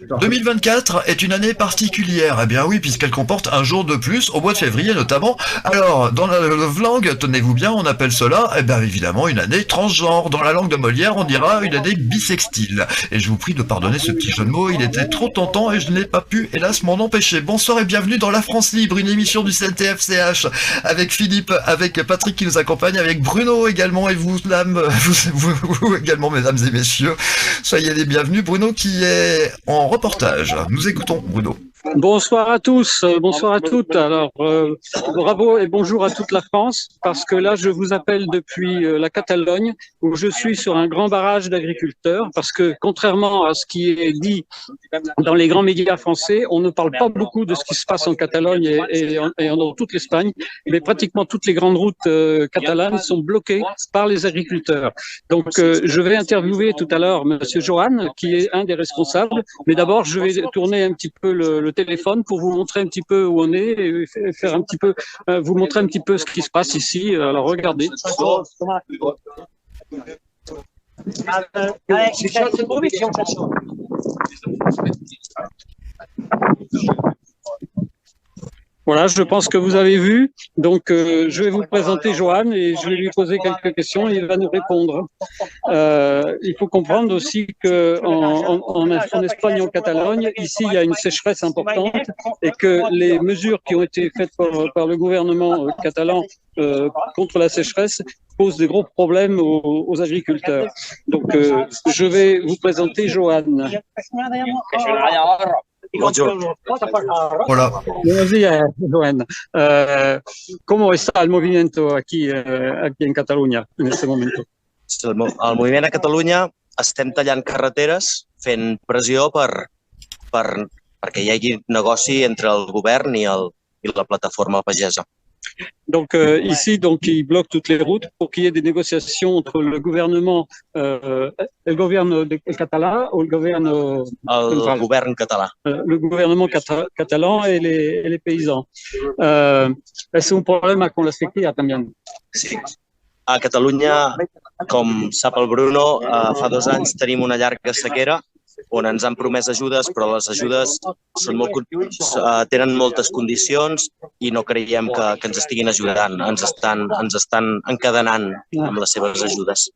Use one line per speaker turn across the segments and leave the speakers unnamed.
2024 est une année particulière. Eh bien oui, puisqu'elle comporte un jour de plus, au mois de février notamment. Alors, dans la langue, tenez-vous bien, on appelle cela, eh bien évidemment, une année transgenre. Dans la langue de Molière, on dira une année bisextile. Et je vous prie de pardonner ce petit jeu de mots, il était trop tentant et je n'ai pas pu, hélas, m'en empêcher. Bonsoir et bienvenue dans La France Libre, une émission du CNTF-CH, avec Philippe, avec Patrick qui nous accompagne, avec Bruno également, et vous, vous également, mesdames et messieurs. Soyez les bienvenus. Bruno qui est en reportage. Nous écoutons Bruno.
Bonsoir à tous, bonsoir à toutes. Alors, bravo et bonjour à toute la France, parce que là, je vous appelle depuis la Catalogne, où je suis sur un grand barrage d'agriculteurs, parce que contrairement à ce qui est dit dans les grands médias français, on ne parle pas beaucoup de ce qui se passe en Catalogne et dans toute l'Espagne, mais pratiquement toutes les grandes routes catalanes sont bloquées par les agriculteurs. Donc, je vais interviewer tout à l'heure Monsieur Johan, qui est un des responsables, mais d'abord, je vais tourner un petit peu le téléphone pour vous montrer un petit peu où on est et faire un petit peu, vous montrer un petit peu ce qui se passe ici. Alors, regardez. Voilà, je pense que vous avez vu. Donc, je vais vous présenter Johan et je vais lui poser quelques questions et il va nous répondre. Il faut comprendre aussi qu'en Espagne et en Catalogne, ici, il y a une sécheresse importante et que les mesures qui ont été faites par le gouvernement catalan contre la sécheresse posent de gros problèmes aux agriculteurs. Donc, je vais vous présenter Johan.
Bonjour.
Hola.
Buenos días, Joan. ¿Cómo está el movimiento aquí en Cataluña en este momento?
El moviment a Catalunya estem tallant carreteres fent pressió perquè hi hagi negoci entre el govern i la plataforma pagesa.
Donc ici, ils bloquent toutes les routes pour qu'il y ait des négociations entre le gouvernement catalan ou
El govern català.
Le gouvernement catalan et les paysans. Es un problema con la sequía también.
Sí. A Catalunya, com sap el Bruno, fa 2 anys tenim una llarga sequera on ens han promès ajudes, però les ajudes tenen moltes condicions i no creiem que ens estiguin ajudant. Ens estan encadenant amb les seves ajudes.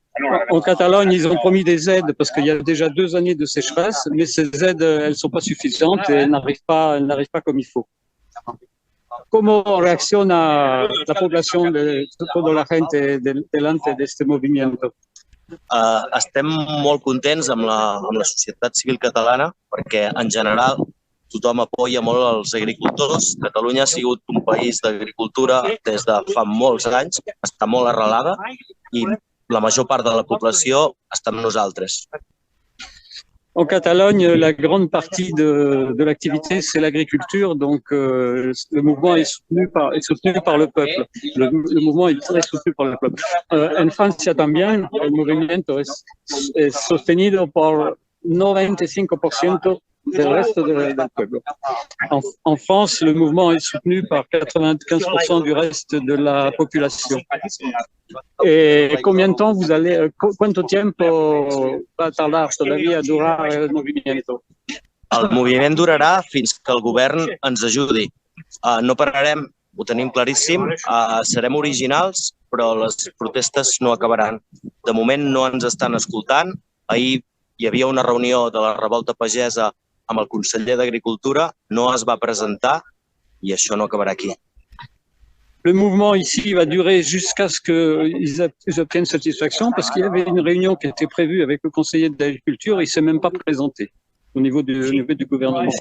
En Catalogne, ils ont promis des aides parce qu'il y a déjà 2 années de sécheresse, mais ces aides, elles ne sont pas suffisantes et elles n'arrivent pas comme il faut. ¿Cómo reacciona la población toda la gente delante de este movimiento?
Estem molt contents amb la societat civil catalana perquè, en general, tothom apoya molt els agricultors. Catalunya ha sigut un país d'agricultura des de fa molts anys, està molt arrelada i la major part de la població està amb nosaltres.
En Catalogne, la grande partie de l'activité, c'est l'agriculture, donc le mouvement est soutenu par le peuple. Le mouvement est très soutenu par le peuple. En Francia también, el movimiento es sostenido por 95% del resto del pueblo. En France, le mouvement est soutenu par 95% du reste de la population. Et combien de temps cuánto tiempo va a tardar todavía durar el movimiento?
El moviment durarà fins que el govern ens ajudi. No pararem, ho tenim claríssim, serem originals, però les protestes no acabaran. De moment no ens estan escoltant. Ahir hi havia una reunió de la revolta pagesa amb el conseller d'Agricultura, no es va presentar i això no acabarà aquí.
Le mouvement ici va durer jusqu'à ce qu'ils obtiennent satisfaction parce qu'il y avait une réunion qui était prévue avec le conseiller de l'agriculture et il ne s'est même pas présenté au niveau du gouvernement.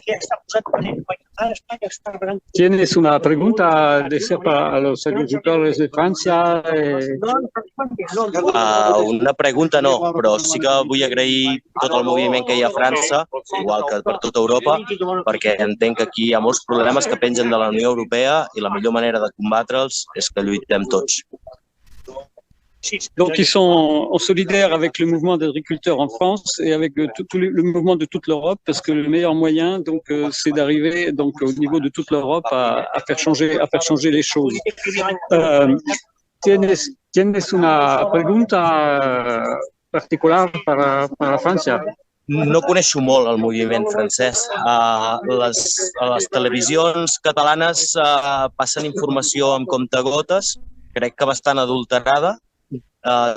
¿Tienes una pregunta de ser para los agricultores de Francia?
Una pregunta no, però sí que vull agrair tot el moviment que hi ha a França, igual que per tota Europa, perquè entenc que aquí hi ha molts problemes que pengen de la Unió Europea i la millor manera de combatre'ls és que lluitem tots.
Donc, ils sont solidaires avec le mouvement d'agriculteurs en France et avec le mouvement de toute l'Europe, parce que le meilleur moyen, c'est d'arriver au niveau de toute l'Europe à faire changer les choses. ¿Tienes una pregunta particular para Francia?
No coneixo molt el moviment francès. A les televisions catalanes passen informació amb comptagotes, crec que bastant adulterada.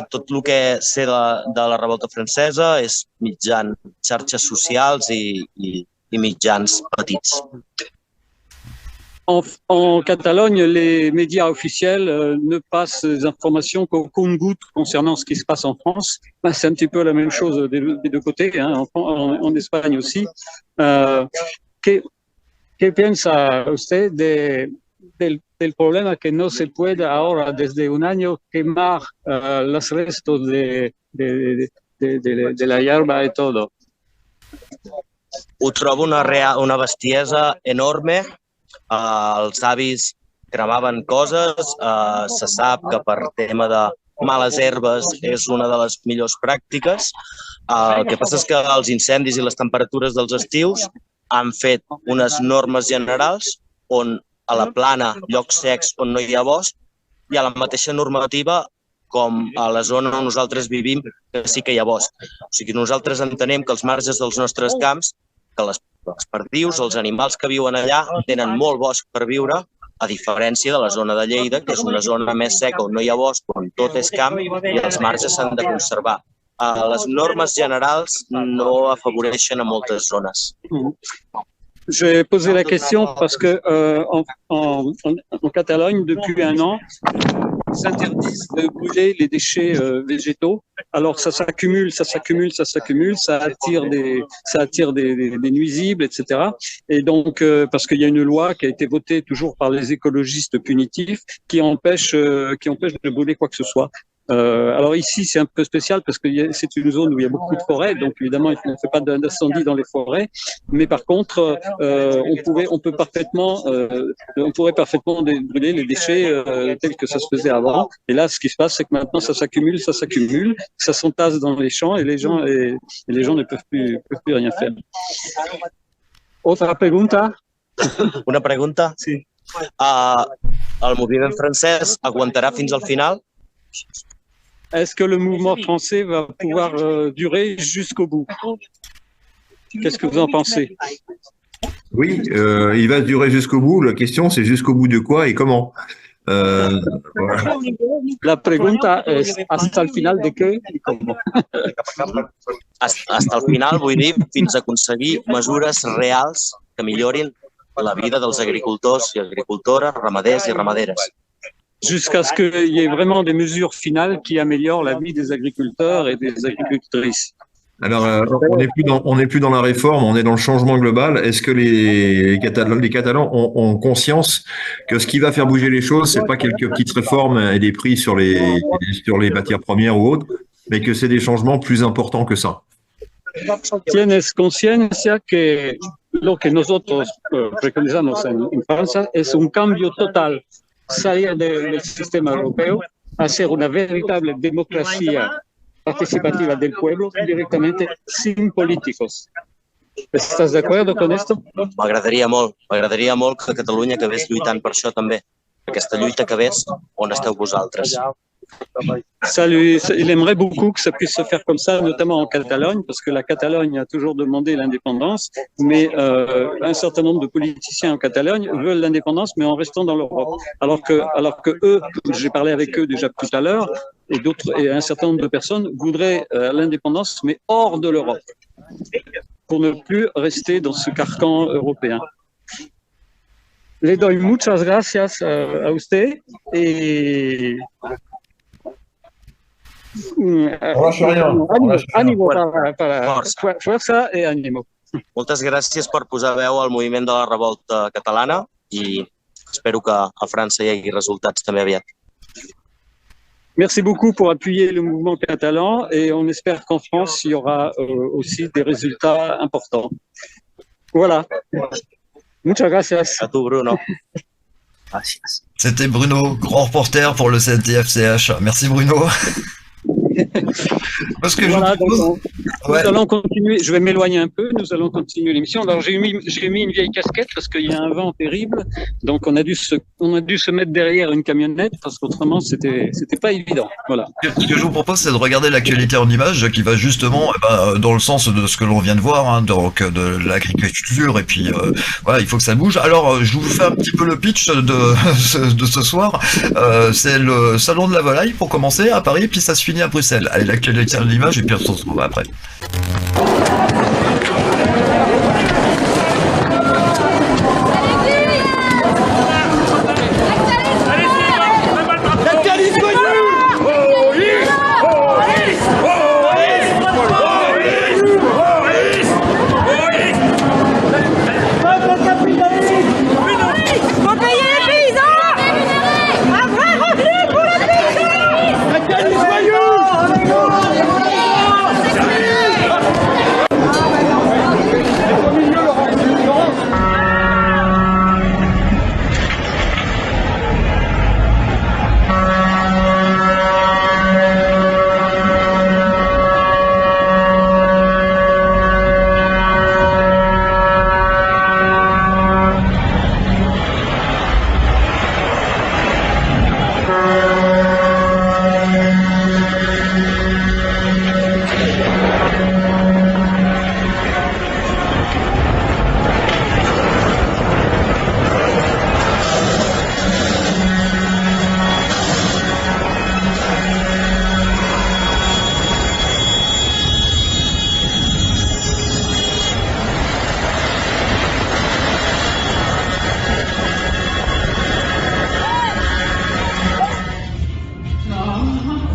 Tot el que sé de la revolta francesa és mitjans xarxes socials i mitjans petits.
En Catalogne, les médias officiels ne passent des informations qu'au compte-gouttes concernant ce qui se passe en France. C'est un petit peu la même chose des deux côtés, hein, en Espagne aussi. ¿Qué piensa usted del problema que no se puede ahora, desde un año, quemar los restos de la hierba y todo?
Ho trobo una bestiesa enorme. Els avis cremaven coses, se sap que per tema de males herbes és una de les millors pràctiques. El que passa és que els incendis i les temperatures dels estius han fet unes normes generals on a la plana, llocs secs on no hi ha bosc, hi ha la mateixa normativa com a la zona on nosaltres vivim, que sí que hi ha bosc. O sigui, nosaltres entenem que els marges dels nostres camps, que les perdius, els animals que viuen allà, tenen molt bosc per viure, a diferència de la zona de Lleida, que és una zona més seca on no hi ha bosc, on tot és camp i els marges s'han de conservar. Les normes generals no afavoreixen a moltes zones.
J'ai posé la question parce que en Catalogne, depuis un an, ils s'interdisent de brûler les déchets végétaux. Alors ça s'accumule, ça attire des nuisibles, etc. Et donc, parce qu'il y a une loi qui a été votée toujours par les écologistes punitifs qui empêche de brûler quoi que ce soit. Alors ici, c'est un peu spécial parce que c'est une zone où il y a beaucoup de forêts, donc évidemment, on ne fait pas d'incendie dans les forêts. Mais par contre, on pourrait parfaitement brûler les déchets tels que ça se faisait avant. Et là, ce qui se passe, c'est que maintenant, ça s'accumule, ça s'entasse dans les champs et les gens ne peuvent plus rien faire. Otra pregunta?
Una pregunta?
Sí.
El moviment francès aguantarà fins al final?
Est-ce que le mouvement français va pouvoir durer jusqu'au bout? Qu'est-ce que vous en pensez?
Oui, il va durer jusqu'au bout. La question, c'est jusqu'au bout de quoi et comment. Voilà.
La pregunta es hasta el final de qué y cómo.
Hasta el final, vull dir, fins a aconseguir mesures reals que millorin la vida dels agricultors i agricultores, ramaders i ramaderes.
Jusqu'à ce qu'il y ait vraiment des mesures finales qui améliorent la vie des agriculteurs et des agricultrices.
Alors, on n'est plus dans la réforme, on est dans le changement global. Est-ce que les Catalans ont conscience que ce qui va faire bouger les choses, c'est pas quelques petites réformes et des prix sur les matières premières ou autres, mais que c'est des changements plus importants que ça?
¿Tienes conciencia que lo que nosotros preconizamos en Francia es un cambio total? Salir del sistema europeo, hacer una veritable democracia participativa del pueblo directamente sin políticos. ¿Estás de acuerdo con esto?
M'agradaria molt que Catalunya acabés lluitant per això també. Aquesta lluita acabés on esteu vosaltres.
Il aimerait beaucoup que ça puisse se faire comme ça, notamment en Catalogne, parce que la Catalogne a toujours demandé l'indépendance, mais un certain nombre de politiciens en Catalogne veulent l'indépendance, mais en restant dans l'Europe. Alors que eux, j'ai parlé avec eux déjà tout à l'heure, et un certain nombre de personnes voudraient l'indépendance, mais hors de l'Europe, pour ne plus rester dans ce carcan européen. Le doy muchas gracias a usted y ánimo para fuerza y ánimo.
Moltes gràcies per posar veu al moviment de la revolta catalana i espero que a França hi hagi resultats també aviat.
Merci beaucoup pour appuyer le mouvement catalan et on espère qu'en France, il y aura aussi des résultats importants. Voilà. Muchas gracias.
A tu, Bruno.
Gracias. C'était Bruno, grand reporter pour le CNTF-CH. Merci Bruno. Parce que
voilà,
je vous propose... Ouais.
Nous allons continuer, je vais m'éloigner un peu, nous allons continuer l'émission. Alors j'ai mis une vieille casquette parce qu'il y a un vent terrible, donc on a dû se mettre derrière une camionnette parce qu'autrement c'était pas évident. Voilà.
Ce que je vous propose, c'est de regarder l'actualité en images qui va justement dans le sens de ce que l'on vient de voir, hein, donc de l'agriculture, et puis voilà, il faut que ça bouge. Alors, je vous fais un petit peu le pitch de ce soir. C'est le Salon de la Volaille pour commencer à Paris, puis ça se finit à Bruxelles. Allez, l'actualité en images, et puis on se retrouve après.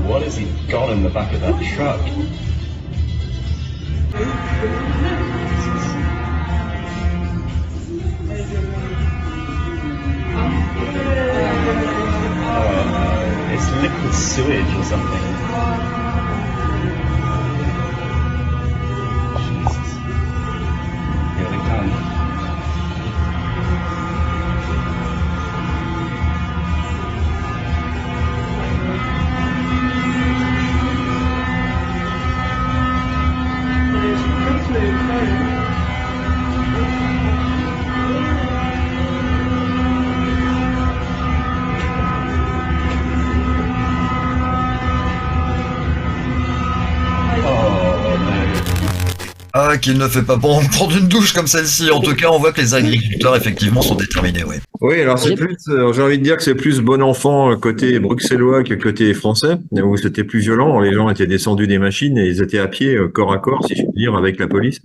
What has he got in the back of that truck? It's liquid sewage or something. Jesus. Here they come.
Ah, qu'il ne fait pas bon prendre une douche comme celle-ci. En tout cas, on voit que les agriculteurs, effectivement, sont déterminés, oui.
Oui, alors c'est plus, j'ai envie de dire que c'est plus bon enfant côté bruxellois que côté français, où c'était plus violent. Les gens étaient descendus des machines et ils étaient à pied, corps à corps, si je puis dire, avec la police,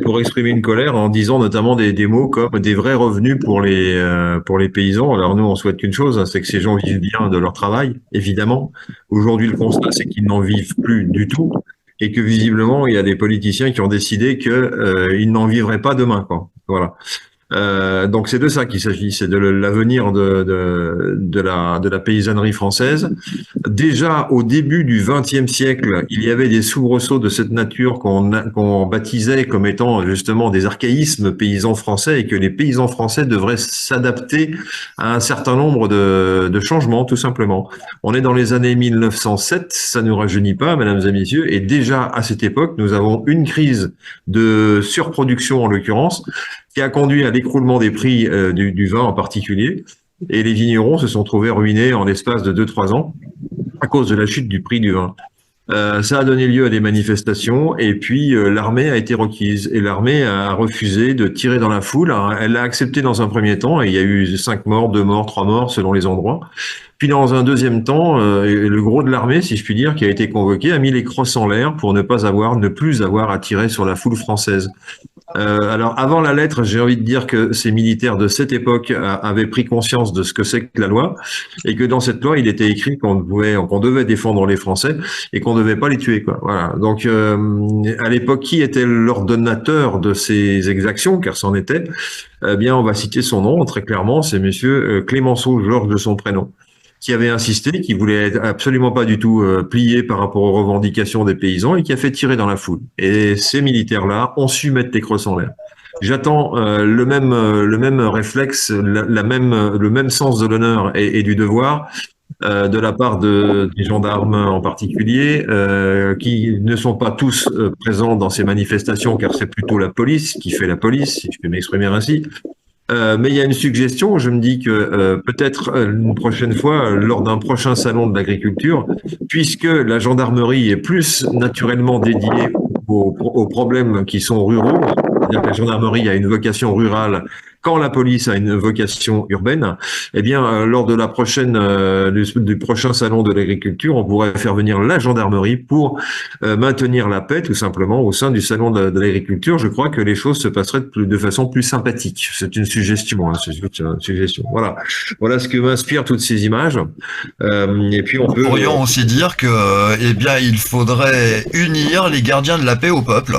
pour exprimer une colère en disant notamment des mots comme des vrais revenus pour les paysans. Alors nous, on souhaite qu'une chose, hein, c'est que ces gens vivent bien de leur travail, évidemment. Aujourd'hui, le constat, c'est qu'ils n'en vivent plus du tout. Et que visiblement, il y a des politiciens qui ont décidé que ils n'en vivraient pas demain, quoi. Voilà. Donc c'est de ça qu'il s'agit, c'est de l'avenir de la paysannerie française. Déjà au début du XXe siècle, il y avait des soubresauts de cette nature qu'on baptisait comme étant justement des archaïsmes paysans français, et que les paysans français devraient s'adapter à un certain nombre de changements, tout simplement. On est dans les années 1907, ça ne nous rajeunit pas, mesdames et messieurs, et déjà à cette époque, nous avons une crise de surproduction en l'occurrence, qui a conduit à l'écroulement des prix du vin en particulier. Et les vignerons se sont trouvés ruinés en l'espace de 2-3 ans à cause de la chute du prix du vin. Ça a donné lieu à des manifestations, et puis l'armée a été requise. Et l'armée a refusé de tirer dans la foule. Elle l'a accepté dans un premier temps, et il y a eu 5 morts, 2 morts, 3 morts selon les endroits. Puis dans un deuxième temps, le gros de l'armée, si je puis dire, qui a été convoqué, a mis les crosses en l'air pour ne plus avoir à tirer sur la foule française. Alors avant la lettre, j'ai envie de dire que ces militaires de cette époque avaient pris conscience de ce que c'est que la loi, et que dans cette loi, il était écrit qu'on devait défendre les Français et qu'on ne devait pas les tuer, quoi. Voilà. Donc à l'époque, qui était l'ordonnateur de ces exactions, car c'en était, eh bien, on va citer son nom très clairement, c'est monsieur Clémenceau Georges de son prénom, qui avait insisté, qui voulait être absolument pas du tout plié par rapport aux revendications des paysans, et qui a fait tirer dans la foule. Et ces militaires-là ont su mettre les crosses en l'air. J'attends le même réflexe, le même sens de l'honneur et du devoir de la part des gendarmes en particulier, qui ne sont pas tous présents dans ces manifestations, car c'est plutôt la police qui fait la police, si je peux m'exprimer ainsi. Mais il y a une suggestion, je me dis que peut-être une prochaine fois, lors d'un prochain salon de l'agriculture, puisque la gendarmerie est plus naturellement dédiée aux problèmes qui sont ruraux, c'est-à-dire que la gendarmerie a une vocation rurale quand la police a une vocation urbaine, eh bien, lors de la du prochain salon de l'agriculture, on pourrait faire venir la gendarmerie pour maintenir la paix, tout simplement, au sein du salon de l'agriculture. Je crois que les choses se passeraient de façon plus sympathique. C'est une suggestion, hein, c'est juste une suggestion. Voilà, voilà ce que m'inspirent toutes ces images. Et puis on peut.
Nous pourrions aussi dire que, eh bien, il faudrait unir les gardiens de la paix au peuple.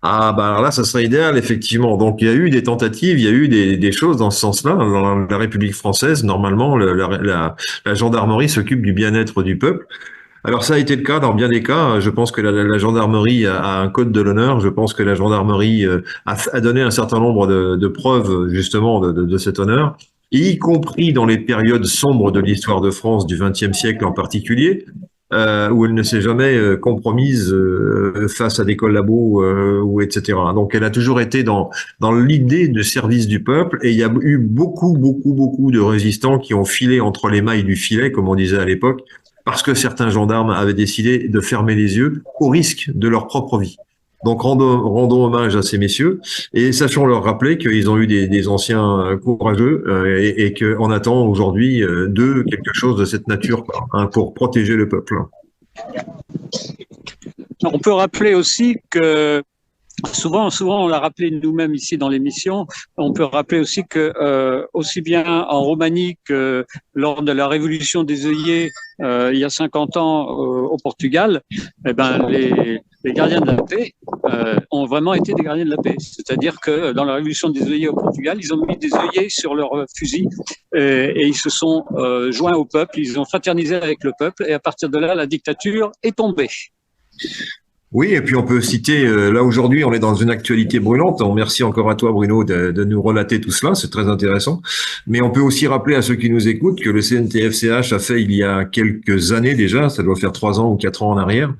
Ah bah alors là, ça serait idéal, effectivement. Donc il y a eu des tentatives, il y a eu des choses dans ce sens-là. Dans la République française, normalement, la gendarmerie s'occupe du bien-être du peuple. Alors ça a été le cas dans bien des cas. Je pense que la gendarmerie a un code de l'honneur. Je pense que la gendarmerie a donné un certain nombre de preuves justement de cet honneur, y compris dans les périodes sombres de l'histoire de France du XXe siècle en particulier. Où elle ne s'est jamais compromise face à des collabos ou etc. Donc elle a toujours été dans l'idée de service du peuple, et il y a eu beaucoup de résistants qui ont filé entre les mailles du filet, comme on disait à l'époque, parce que certains gendarmes avaient décidé de fermer les yeux au risque de leur propre vie. Donc rendons hommage à ces messieurs et sachons leur rappeler qu'ils ont eu des anciens courageux et qu'on attend aujourd'hui d'eux quelque chose de cette nature, quoi, hein, pour protéger le peuple.
On peut rappeler aussi que souvent, on l'a rappelé nous-mêmes ici dans l'émission, on peut rappeler aussi que aussi bien en Roumanie que lors de la révolution des œillets il y a 50 ans au Portugal, eh ben, les gardiens de la paix ont vraiment été des gardiens de la paix. C'est-à-dire que dans la révolution des œillets au Portugal, ils ont mis des œillets sur leurs fusils et ils se sont joints au peuple, ils ont fraternisé avec le peuple et à partir de là, la dictature est tombée.
Oui, et puis on peut citer, là aujourd'hui on est dans une actualité brûlante, on merci encore à toi Bruno de nous relater tout cela, c'est très intéressant, mais on peut aussi rappeler à ceux qui nous écoutent que le CNTF-CH a fait il y a quelques années déjà, ça doit faire 3 ans ou 4 ans en arrière,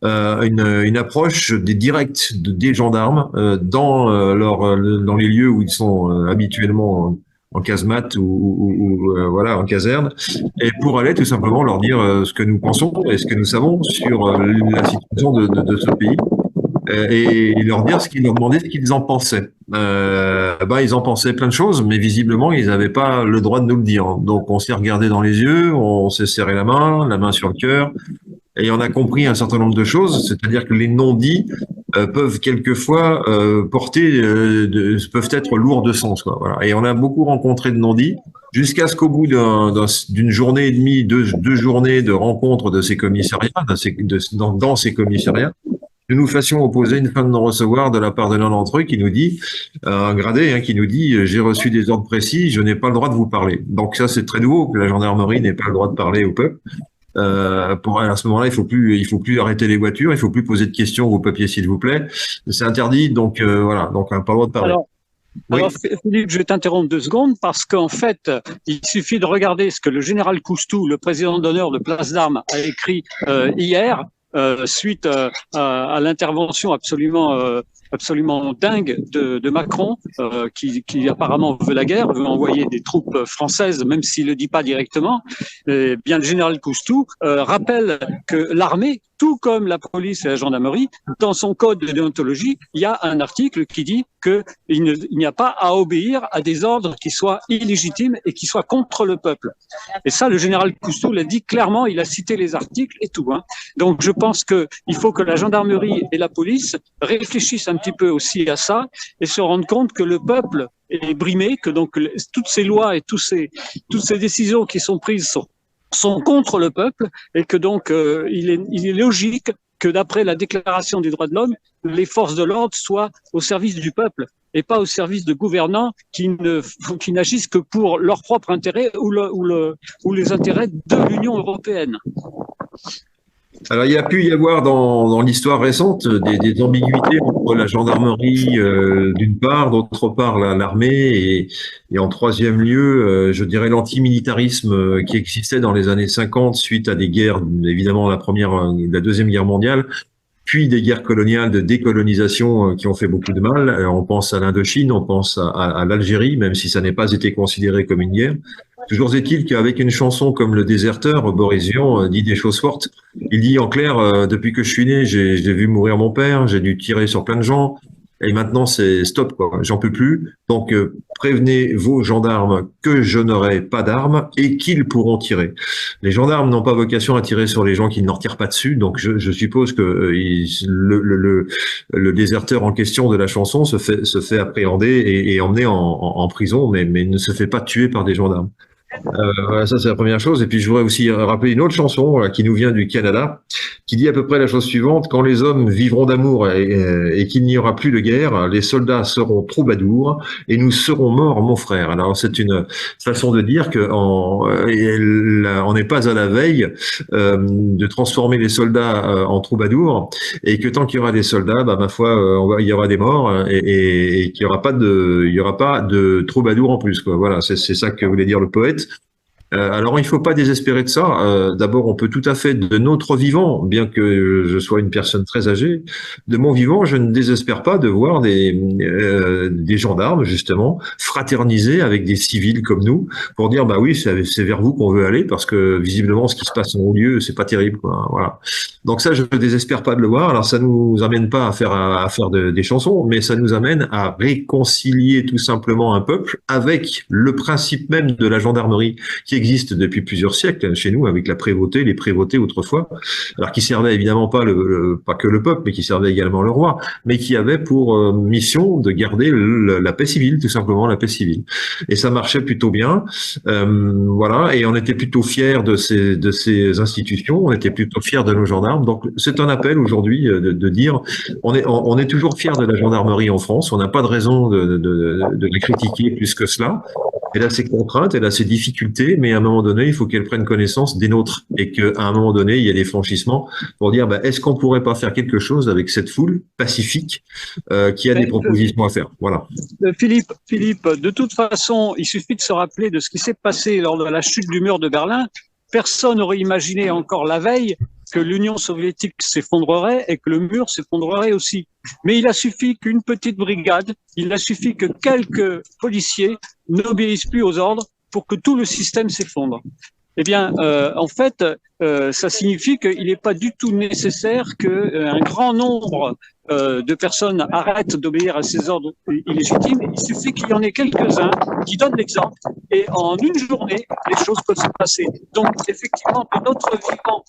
une approche des directs des gendarmes dans les lieux où ils sont habituellement en casemate ou voilà, en caserne, et pour aller tout simplement leur dire ce que nous pensons et ce que nous savons sur la situation de ce pays, et leur dire leur demander ce qu'ils en pensaient. Ils en pensaient plein de choses, mais visiblement ils n'avaient pas le droit de nous le dire. Donc on s'est regardé dans les yeux, on s'est serré la main sur le cœur, et on a compris un certain nombre de choses, c'est-à-dire que les non-dits peuvent quelquefois peuvent être lourds de sens, quoi. Voilà. Et on a beaucoup rencontré de non-dits, jusqu'à ce qu'au bout d'une journée et demie, deux journées de rencontres de ces commissariats, dans ces commissariats, nous nous fassions opposer une fin de non-recevoir de la part de l'un d'entre eux qui nous dit, un gradé, hein, qui nous dit, j'ai reçu des ordres précis, je n'ai pas le droit de vous parler. Donc ça, c'est très nouveau que la gendarmerie n'ait pas le droit de parler au peuple. À ce moment-là, il faut plus arrêter les voitures, il faut plus poser de questions aux papiers, s'il vous plaît. C'est interdit, donc voilà, donc on n'a pas le droit de parler.
Alors, Philippe, je vais t'interrompre 2 secondes parce qu'en fait, il suffit de regarder ce que le général Coustou, le président d'honneur de Place d'Armes, a écrit hier suite à l'intervention absolument dingue de Macron, qui apparemment veut la guerre, veut envoyer des troupes françaises, même s'il le dit pas directement. Eh bien, le général Coustou rappelle que l'armée, tout comme la police et la gendarmerie, dans son code de déontologie, il y a un article qui dit qu'il n'y a pas à obéir à des ordres qui soient illégitimes et qui soient contre le peuple. Et ça, le général Coustou l'a dit clairement, il a cité les articles et tout. Donc, je pense qu'il faut que la gendarmerie et la police réfléchissent un petit peu aussi à ça et se rendent compte que le peuple est brimé, que donc toutes ces lois et toutes ces décisions qui sont prises sont contre le peuple, et que donc il est logique que d'après la Déclaration des droits de l'homme, les forces de l'ordre soient au service du peuple et pas au service de gouvernants qui n'agissent que pour leur propre intérêt ou les intérêts de l'Union européenne.
Alors, il y a pu y avoir dans l'histoire récente des ambiguïtés entre la gendarmerie d'une part, d'autre part l'armée et en troisième lieu, je dirais l'antimilitarisme qui existait dans les années 50 suite à des guerres, évidemment la deuxième guerre mondiale, puis des guerres coloniales de décolonisation qui ont fait beaucoup de mal. On pense à l'Indochine, on pense à l'Algérie, même si ça n'est pas été considéré comme une guerre. Toujours est-il qu'avec une chanson comme Le Déserteur, Boris Vian dit des choses fortes. Il dit en clair, depuis que je suis né, j'ai vu mourir mon père, j'ai dû tirer sur plein de gens, et maintenant c'est stop, quoi. J'en peux plus. Donc prévenez vos gendarmes que je n'aurai pas d'armes et qu'ils pourront tirer. Les gendarmes n'ont pas vocation à tirer sur les gens qui n'en tirent pas dessus, donc je suppose que le déserteur en question de la chanson se fait appréhender et emmener en prison, mais ne se fait pas tuer par des gendarmes. Voilà, ça c'est la première chose. Et puis je voudrais aussi rappeler une autre chanson qui nous vient du Canada, qui dit à peu près la chose suivante: quand les hommes vivront d'amour et qu'il n'y aura plus de guerre, les soldats seront troubadours et nous serons morts, mon frère. Alors c'est une façon de dire que on n'est pas à la veille de transformer les soldats en troubadours, et que tant qu'il y aura des soldats, bah, ma foi, il y aura des morts et qu'il y aura pas de troubadours en plus, quoi. Voilà, c'est ça que voulait dire le poète. Alors, il ne faut pas désespérer de ça. D'abord, on peut tout à fait, de notre vivant, bien que je sois une personne très âgée, de mon vivant, je ne désespère pas de voir des gendarmes, justement, fraterniser avec des civils comme nous, pour dire, bah oui, c'est vers vous qu'on veut aller, parce que visiblement, ce qui se passe en haut lieu, c'est pas terrible, quoi. Voilà. Donc ça, je ne désespère pas de le voir. Alors, ça nous amène pas à faire des chansons, mais ça nous amène à réconcilier tout simplement un peuple avec le principe même de la gendarmerie, qui existe depuis plusieurs siècles chez nous, avec la prévôté, les prévôtés autrefois, alors qui servaient évidemment pas que le peuple, mais qui servaient également le roi, mais qui avaient pour mission de garder la paix civile, tout simplement la paix civile. Et ça marchait plutôt bien, voilà, et on était plutôt fiers de ces institutions, on était plutôt fiers de nos gendarmes. Donc c'est un appel aujourd'hui de dire, on est toujours fiers de la gendarmerie en France, on n'a pas de raison de les critiquer plus que cela. Elle a ses contraintes, elle a ses difficultés, mais à un moment donné, il faut qu'elle prenne connaissance des nôtres, et qu'à un moment donné, il y a des franchissements pour dire, bah, est-ce qu'on pourrait pas faire quelque chose avec cette foule pacifique qui a des propositions à faire. Voilà.
Philippe, de toute façon, il suffit de se rappeler de ce qui s'est passé lors de la chute du mur de Berlin. Personne n'aurait imaginé encore la veille que l'Union soviétique s'effondrerait et que le mur s'effondrerait aussi. Mais il a suffi qu'une petite brigade, il a suffi que quelques policiers n'obéissent plus aux ordres pour que tout le système s'effondre. Eh bien, en fait, ça signifie qu'il n'est pas du tout nécessaire qu'un grand nombre de personnes arrêtent d'obéir à ces ordres illégitimes. Il suffit qu'il y en ait quelques-uns qui donnent l'exemple, et en une journée, les choses peuvent se passer. Donc, effectivement, de notre vivant.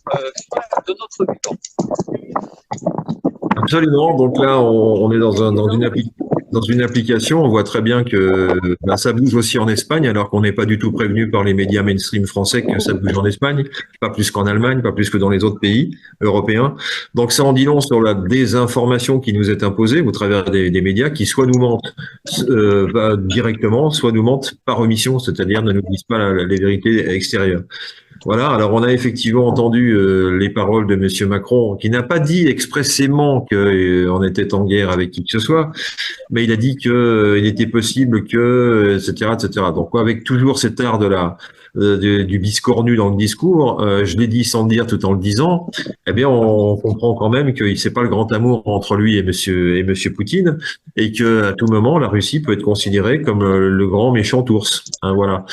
Absolument. Donc là, on est dans une application. On voit très bien que ça bouge aussi en Espagne, alors qu'on n'est pas du tout prévenu par les médias mainstream français que ça bouge en Espagne, pas plus qu'en Allemagne, pas plus que dans les autres pays européens. Donc ça en dit long sur la désinformation qui nous est imposée au travers des médias, qui soit nous mentent directement, soit nous mentent par omission, c'est-à-dire ne nous disent pas les vérités extérieures. Voilà, alors on a effectivement entendu les paroles de Monsieur Macron, qui n'a pas dit expressément qu'on était en guerre avec qui que ce soit, mais il a dit il était possible que, etc., etc. Donc avec toujours cet art du biscornu dans le discours, je l'ai dit sans le dire tout en le disant, eh bien on comprend quand même que c'est pas le grand amour entre lui et Monsieur Poutine, et que à tout moment la Russie peut être considérée comme le grand méchant ours. Hein, voilà.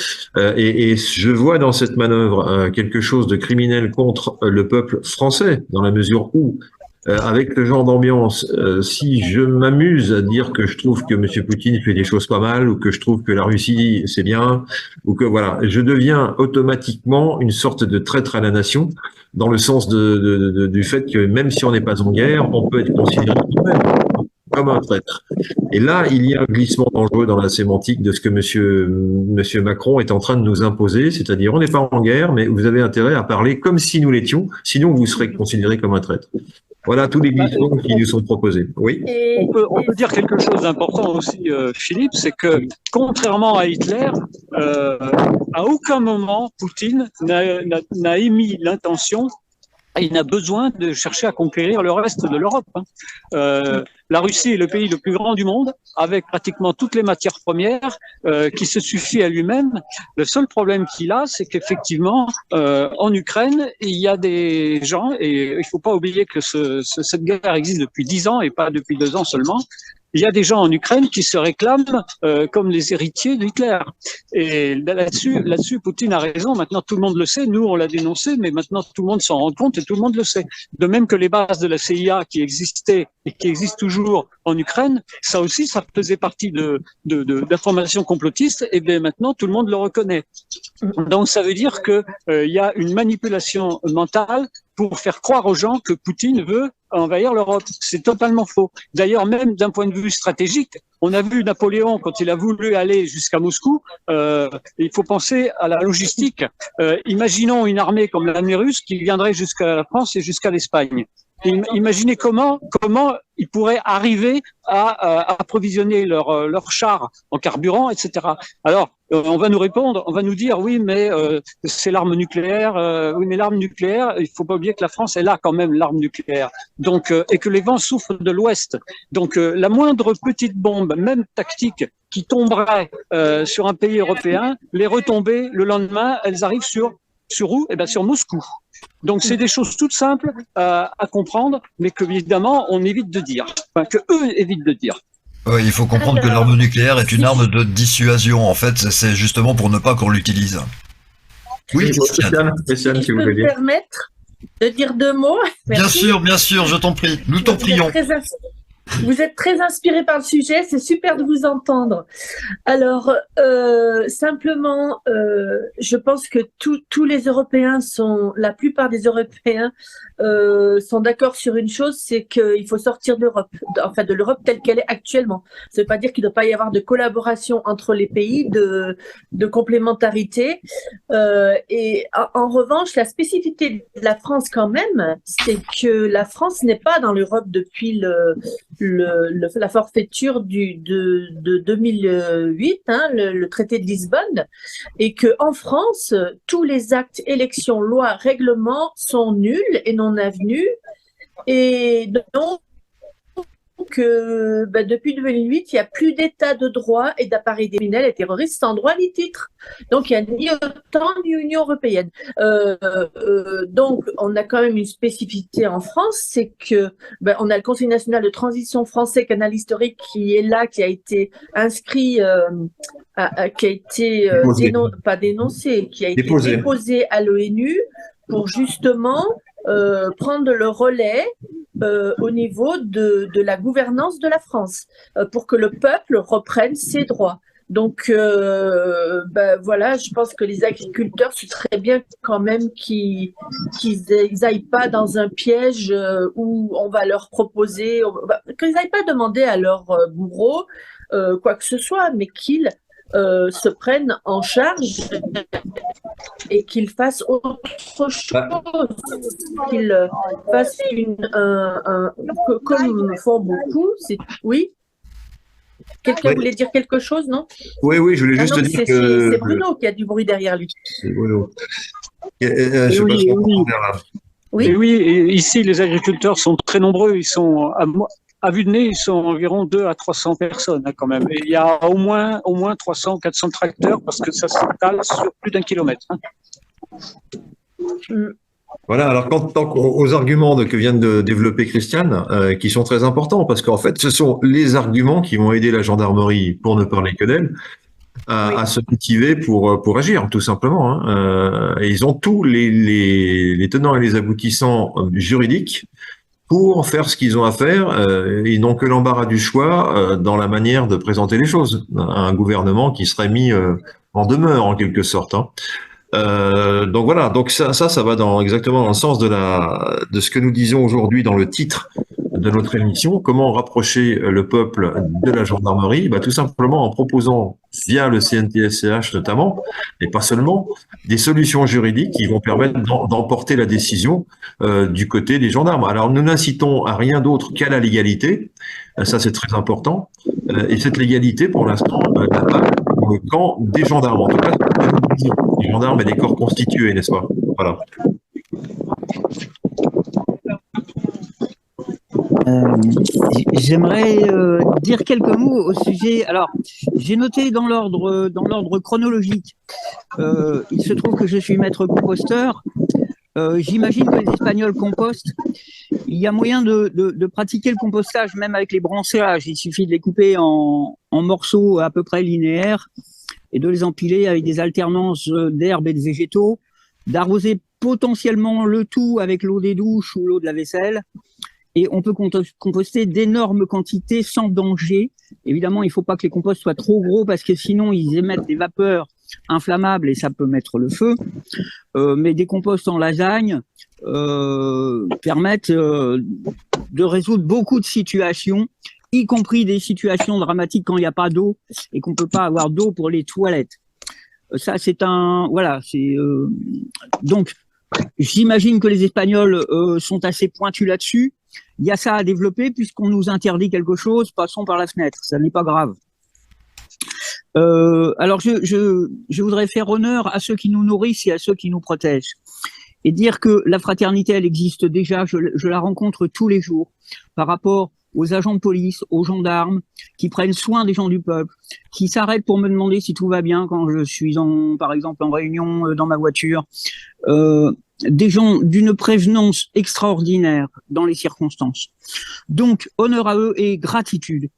Et je vois dans cette manœuvre quelque chose de criminel contre le peuple français, dans la mesure où avec ce genre d'ambiance, si je m'amuse à dire que je trouve que M. Poutine fait des choses pas mal, ou que je trouve que la Russie c'est bien, ou que voilà, je deviens automatiquement une sorte de traître à la nation, dans le sens du fait que même si on n'est pas en guerre, on peut être considéré comme un traître. Et là, il y a un glissement dangereux dans la sémantique de ce que monsieur Macron est en train de nous imposer, c'est-à-dire on n'est pas en guerre, mais vous avez intérêt à parler comme si nous l'étions, sinon vous serez considéré comme un traître. Voilà tous les glissements qui nous sont proposés. Oui.
On peut dire quelque chose d'important aussi, Philippe, c'est que contrairement à Hitler, à aucun moment Poutine n'a émis l'intention il n'a besoin de chercher à conquérir le reste de l'Europe. La Russie est le pays le plus grand du monde, avec pratiquement toutes les matières premières, qui se suffit à lui-même. Le seul problème qu'il a, c'est qu'effectivement, en Ukraine, il y a des gens, et il ne faut pas oublier que cette guerre existe depuis 10 ans et pas depuis 2 ans seulement. Il y a des gens en Ukraine qui se réclament comme les héritiers d'Hitler. Et là-dessus, Poutine a raison. Maintenant, tout le monde le sait. Nous, on l'a dénoncé, mais maintenant, tout le monde s'en rend compte et tout le monde le sait. De même que les bases de la CIA qui existaient et qui existent toujours en Ukraine, ça aussi, ça faisait partie d'informations complotistes. Et bien maintenant, tout le monde le reconnaît. Donc, ça veut dire que il y a une manipulation mentale pour faire croire aux gens que Poutine veut envahir l'Europe. C'est totalement faux. D'ailleurs, même d'un point de vue stratégique, on a vu Napoléon, quand il a voulu aller jusqu'à Moscou, il faut penser à la logistique. Imaginons une armée comme l'armée russe qui viendrait jusqu'à la France et jusqu'à l'Espagne. Imaginez comment ils pourraient arriver à approvisionner leurs chars en carburant, etc. Alors, on va nous répondre, on va nous dire, oui, mais c'est l'arme nucléaire. Oui, mais l'arme nucléaire, il faut pas oublier que la France, elle a quand même l'arme nucléaire. Donc, et que les vents souffrent de l'Ouest. Donc, la moindre petite bombe, même tactique, qui tomberait sur un pays européen, les retombées, le lendemain, elles arrivent sur où? Eh ben, sur Moscou. Donc, c'est des choses toutes simples à comprendre, mais que, évidemment, on évite de dire. Enfin, que eux évitent de dire.
Oui, il faut comprendre que l'arme nucléaire est une arme de dissuasion. En fait, c'est justement pour ne pas qu'on l'utilise. Oui,
Christiane, si vous voulez
me
dire.
permettre de dire 2 mots?
Bien sûr, je t'en prie. Nous t'en prions.
Vous êtes très inspiré par le sujet, c'est super de vous entendre. Alors, simplement, je pense que tous les Européens la plupart des Européens sont d'accord sur une chose, c'est qu'il faut sortir de l'Europe, enfin de l'Europe telle qu'elle est actuellement. Ça ne veut pas dire qu'il ne doit pas y avoir de collaboration entre les pays, de complémentarité. Et en revanche, la spécificité de la France quand même, c'est que la France n'est pas dans l'Europe depuis la forfaiture de 2008, le traité de Lisbonne, et que en France, tous les actes, élections, lois, règlements sont nuls et non avenus. Et donc, depuis 2008, il n'y a plus d'état de droit et d'appareil criminel et terroriste sans droit ni titre. Donc, il n'y a ni OTAN ni Union européenne. Donc, on a quand même une spécificité en France, c'est que on a le Conseil national de transition français, canal historique, qui est là, qui a été inscrit, qui a été pas dénoncé, qui a été déposé à l'ONU pour justement prendre le relais au niveau de la gouvernance de la France, pour que le peuple reprenne ses droits. Donc, voilà, je pense que les agriculteurs, ce serait bien quand même qu'ils n'aillent pas dans un piège où on va leur proposer, qu'ils n'aillent pas demander à leur bourreau quoi que ce soit, mais qu'ils se prennent en charge et qu'ils fassent autre chose, qu'ils fassent comme font beaucoup. Oui. Quelqu'un voulait dire quelque chose, non?
Oui, je voulais juste dire que...
C'est Bruno qui a du bruit derrière lui.
C'est Bruno. Oui,
et ici, les agriculteurs sont très nombreux. Ils sont, à vue de nez, ils sont environ 200 à 300 personnes quand même. Et il y a au moins 300, 400 tracteurs parce que ça s'étale sur plus d'1 kilomètre.
Voilà, alors quant aux arguments que vient de développer Christiane, qui sont très importants, parce qu'en fait, ce sont les arguments qui vont aider la gendarmerie, pour ne parler que d'elle, à se motiver pour agir, tout simplement. Et ils ont tous les tenants et les aboutissants juridiques pour faire ce qu'ils ont à faire. Ils n'ont que l'embarras du choix dans la manière de présenter les choses. Un gouvernement qui serait mis en demeure, en quelque sorte. Donc voilà, donc ça va exactement dans le sens de ce que nous disons aujourd'hui dans le titre de notre émission. Comment rapprocher le peuple de la gendarmerie? Tout simplement en proposant, via le CNTS-CH notamment, et pas seulement, des solutions juridiques qui vont permettre d'emporter la décision du côté des gendarmes. Alors nous n'incitons à rien d'autre qu'à la légalité, ça c'est très important, et cette légalité pour l'instant n'a pas le camp des gendarmes, en tout cas des gendarmes et des corps constitués, n'est-ce pas? Voilà.
J'aimerais dire quelques mots au sujet. Alors, j'ai noté dans l'ordre chronologique. Il se trouve que je suis maître composteur. J'imagine que les Espagnols compostent. Il y a moyen de pratiquer le compostage même avec les branchages. Il suffit de les couper en morceaux à peu près linéaires et de les empiler avec des alternances d'herbes et de végétaux, d'arroser potentiellement le tout avec l'eau des douches ou l'eau de la vaisselle. Et on peut composter d'énormes quantités sans danger. Évidemment, il ne faut pas que les composts soient trop gros parce que sinon, ils émettent des vapeurs inflammables et ça peut mettre le feu. Mais des composts en lasagne permettent de résoudre beaucoup de situations, y compris des situations dramatiques quand il n'y a pas d'eau et qu'on ne peut pas avoir d'eau pour les toilettes. Ça, c'est un... Voilà, c'est... Donc, j'imagine que les Espagnols sont assez pointus là-dessus. Il y a ça à développer puisqu'on nous interdit quelque chose, passons par la fenêtre, ça n'est pas grave. Alors je voudrais faire honneur à ceux qui nous nourrissent et à ceux qui nous protègent et dire que la fraternité, elle existe déjà, je la rencontre tous les jours par rapport aux agents de police, aux gendarmes qui prennent soin des gens du peuple, qui s'arrêtent pour me demander si tout va bien quand je suis par exemple en réunion dans ma voiture. Des gens d'une prévenance extraordinaire dans les circonstances. Donc, honneur à eux et gratitude.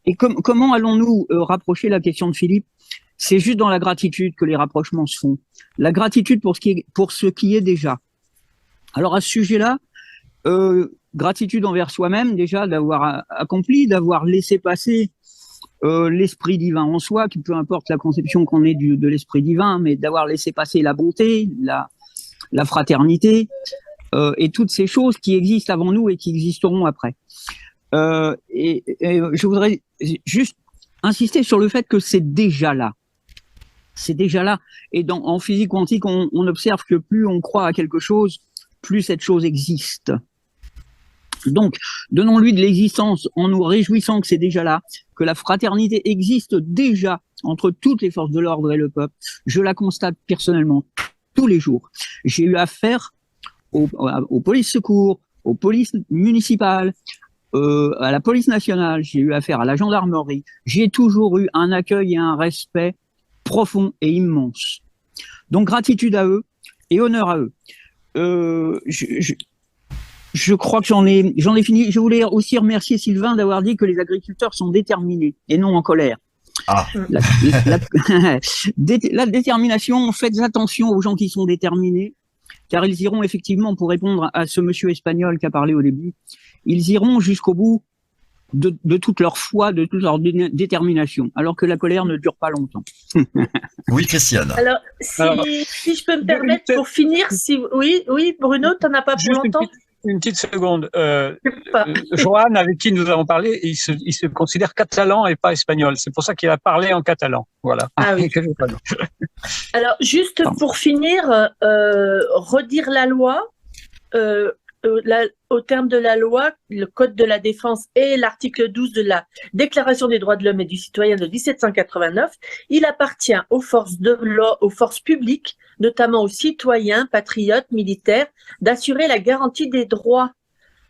Et comment allons-nous rapprocher la question de Philippe? C'est juste dans la gratitude que les rapprochements se font. La gratitude pour ce qui est déjà. Alors, à ce sujet-là, gratitude envers soi-même, déjà, d'avoir accompli, d'avoir laissé passer l'esprit divin en soi, qui peu importe la conception qu'on ait de l'esprit divin, mais d'avoir laissé passer la bonté, la fraternité, et toutes ces choses qui existent avant nous et qui existeront après. Et je voudrais juste insister sur le fait que c'est déjà là. C'est déjà là. Et en physique quantique, on observe que plus on croit à quelque chose, plus cette chose existe. Donc, donnons-lui de l'existence en nous réjouissant que c'est déjà là, que la fraternité existe déjà entre toutes les forces de l'ordre et le peuple. Je la constate personnellement tous les jours. J'ai eu affaire aux polices secours, aux polices municipales, à la police nationale, j'ai eu affaire à la gendarmerie. J'ai toujours eu un accueil et un respect profond et immense. Donc gratitude à eux et honneur à eux. Je crois que j'en ai fini. Je voulais aussi remercier Sylvain d'avoir dit que les agriculteurs sont déterminés et non en colère.
Ah.
La détermination, faites attention aux gens qui sont déterminés, car ils iront effectivement, pour répondre à ce monsieur espagnol qui a parlé au début, ils iront jusqu'au bout de toute leur foi, de toute leur détermination, alors que la colère ne dure pas longtemps.
Oui, Christiane.
Alors, si je peux me permettre, pour finir, oui, Bruno, tu n'en as pas pour longtemps?
Une petite seconde. Johan, avec qui nous avons parlé, il se considère catalan et pas espagnol. C'est pour ça qu'il a parlé en catalan. Voilà.
Ah oui. Alors, juste pour finir, redire la loi. Au terme de la loi, le Code de la défense et l'article 12 de la Déclaration des droits de l'homme et du citoyen de 1789, il appartient aux forces publiques, notamment aux citoyens, patriotes, militaires, d'assurer la garantie des droits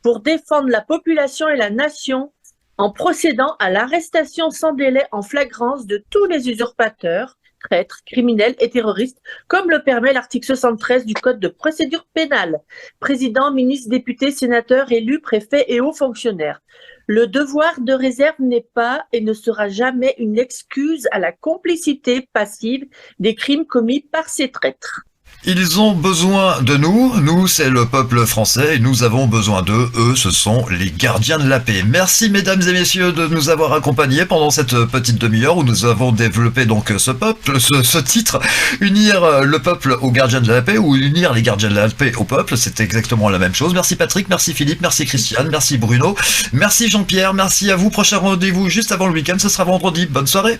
pour défendre la population et la nation en procédant à l'arrestation sans délai en flagrance de tous les usurpateurs, traîtres, criminels et terroristes, comme le permet l'article 73 du Code de procédure pénale. Président, ministre, député, sénateur, élu, préfet et hauts fonctionnaires. Le devoir de réserve n'est pas et ne sera jamais une excuse à la complicité passive des crimes commis par ces traîtres.
Ils ont besoin de nous, c'est le peuple français, et nous avons besoin d'eux, eux, ce sont les gardiens de la paix. Merci mesdames et messieurs de nous avoir accompagnés pendant cette petite demi-heure où nous avons développé donc ce titre, unir le peuple aux gardiens de la paix ou unir les gardiens de la paix au peuple, c'est exactement la même chose. Merci Patrick, merci Philippe, merci Christiane, merci Bruno, merci Jean-Pierre, merci à vous. Prochain rendez-vous juste avant le week-end, ce sera vendredi. Bonne soirée.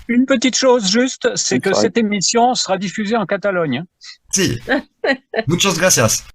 Une petite chose juste, c'est que cette émission sera diffusée en Catalogne.
Si. Muchas gracias.